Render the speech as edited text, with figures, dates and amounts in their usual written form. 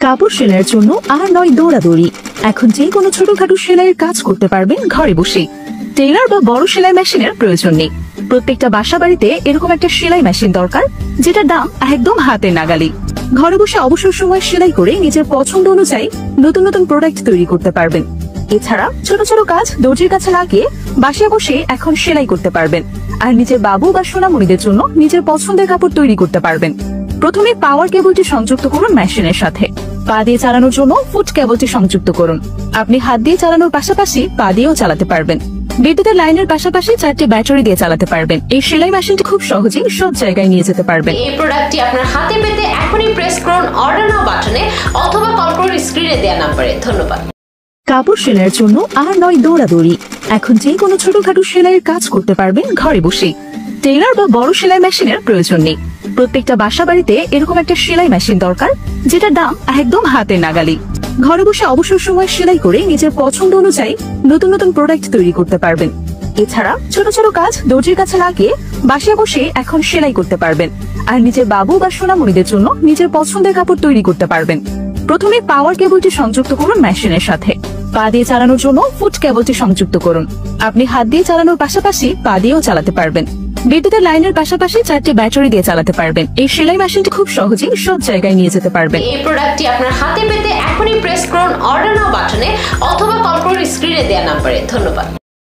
কাপড় সেলাইয়ের জন্য আর নয় দৌড়াদৌড়ি। এখন যে কোনো ছোটখাটো সেলাইয়ের কাজ করতে পারবেন ঘরে বসে। টেলার বা বড় সেলাই মেশিনের প্রয়োজন নেই। প্রত্যেকটা বাসা বাড়িতে এরকম একটা সেলাই মেশিন দরকার, যেটার দাম একদম হাতের নাগালে। ঘরে বসে অবসর সময় সেলাই করে নিজের পছন্দ অনুযায়ী নতুন নতুন প্রোডাক্ট তৈরি করতে পারবেন। এছাড়া ছোট ছোট কাজ দর্জির কাছে লাগিয়ে বাসায় বসে এখন সেলাই করতে পারবেন, আর নিজের বাবু বা সোনামণিদের জন্য নিজের পছন্দের কাপড় তৈরি করতে পারবেন। প্রথমে পাওয়ার কেবলটি সংযুক্ত করুন মেশিনের সাথে। পা দিয়ে চালানোর জন্য ফুট কেবলটি সংযুক্ত করুন। আপনি হাত দিয়ে চালানোর পাশাপাশি পা দিয়েও চালাতে পারবেন। বিদ্যুতের লাইনের পাশাপাশি 4টি ব্যাটারি দিয়ে চালাতে পারবেন। এই সেলাই মেশিনটি খুব সহজেই সব জায়গায় নিয়ে যেতে পারবেন। এই প্রোডাক্টটি আপনার হাতে পেতে এখনই প্রেস করুন অর্ডার নাও বাটনে অথবা কল করুন স্ক্রিনে দেওয়া নম্বরে। ধন্যবাদ। কাপড় সেলাইয়ের জন্য আর নয় দৌড়াদৌড়ি। এখন যে কোনো ছোটখাটো সেলাইয়ের কাজ করতে পারবেন ঘরে বসে। টেলার বা বড় সেলাই মেশিনের প্রয়োজন নেই। প্রত্যেকটা বাসা বাড়িতে এরকম একটা সেলাই মেশিন দরকার, যেটার দাম একদম হাতের নাগালে। ঘরে বসে অবসর সময় সেলাই করে নিজের পছন্দ অনুযায়ী নতুন নতুন প্রোডাক্ট তৈরি করতে পারবেন। এছাড়া ছোট ছোট কাজ দর্জির কাছে লাগিয়ে বাসায় বসে এখন সেলাই করতে পারবেন, আর নিজের বাবু বা সোনামণিদের জন্য নিজের পছন্দের কাপড় তৈরি করতে পারবেন। প্রথমে পাওয়ার কেবলটি সংযুক্ত করুন মেশিনের সাথে। পা দিয়ে চালানোর জন্য ফুট কেবলটি সংযুক্ত করুন। আপনি হাত দিয়ে চালানোর পাশাপাশি পা দিয়েও চালাতে পারবেন। বিদ্যুতের লাইনের পাশাপাশি 4টি ব্যাটারি দিয়ে চালাতে পারবেন। এই সেলাই মেশিনটি খুব সহজেই সব জায়গায় নিয়ে যেতে পারবেন। এই প্রোডাক্টটি আপনার হাতে পেতে এখনই প্রেস করুন অর্ডার নাও বাটনে অথবা কল করুন স্ক্রিনে দেওয়া নম্বরে। ধন্যবাদ।